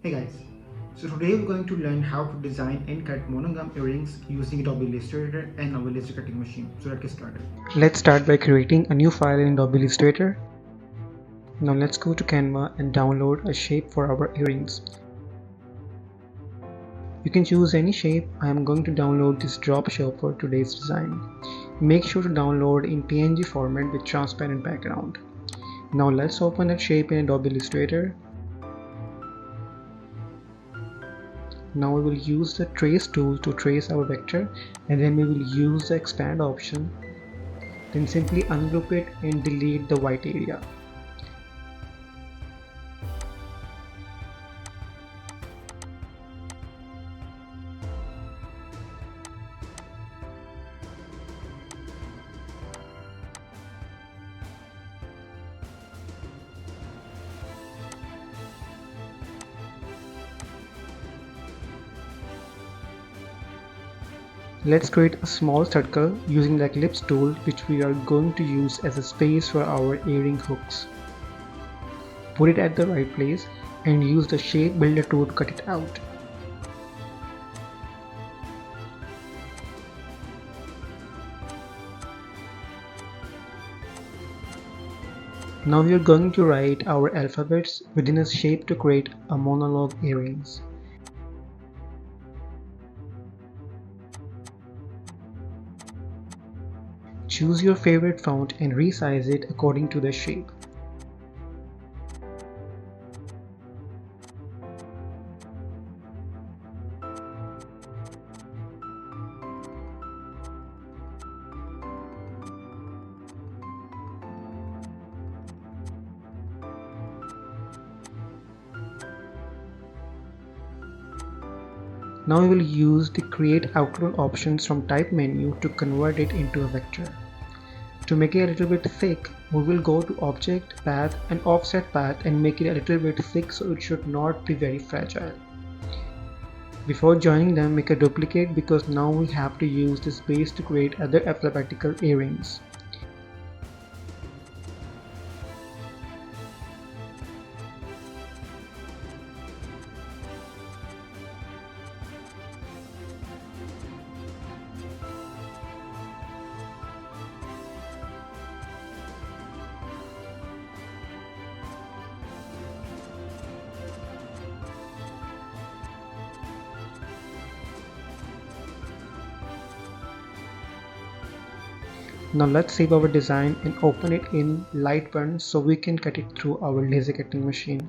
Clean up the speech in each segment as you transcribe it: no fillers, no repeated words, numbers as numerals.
Hey guys, so today we're going to learn how to design and cut monogram earrings using Adobe Illustrator and our laser cutting machine. So let's get started. Let's start by creating a new file in Adobe Illustrator. Now let's go to Canva and download a shape for our earrings. You can choose any shape. I am going to download this drop shape for today's design. Make sure to download in PNG format with transparent background. Now let's open that shape in Adobe Illustrator. Now we will use the trace tool to trace our vector, and then we will use the expand option. Then simply ungroup it and delete the white area. Let's create a small circle using the ellipse tool, which we are going to use as a space for our earring hooks. Put it at the right place and use the shape builder tool to cut it out. Now we are going to write our alphabets within a shape to create a monologue earrings. Choose your favorite font and resize it according to the shape. Now we will use the create outline options from type menu to convert it into a vector. To make it a little bit thick, we will go to object, path and offset path and make it a little bit thick so it should not be very fragile. Before joining them, make a duplicate because now we have to use this base to create other alphabetical earrings. Now let's save our design and open it in LightBurn so we can cut it through our laser cutting machine.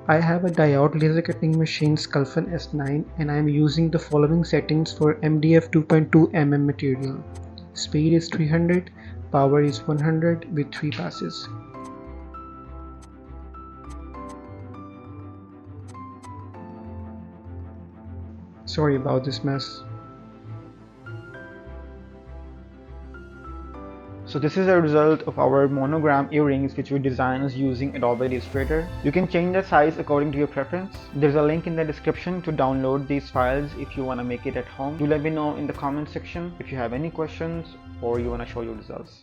I have a diode laser cutting machine Sculpfun S9 and I am using the following settings for MDF 2.2 mm material. Speed is 300, power is 100 with 3 passes. Sorry about this mess. So this is a result of our monogram earrings which we designed using Adobe Illustrator. You can change the size according to your preference. There's a link in the description to download these files if you want to make it at home. Do let me know in the comment section if you have any questions or you want to show your results.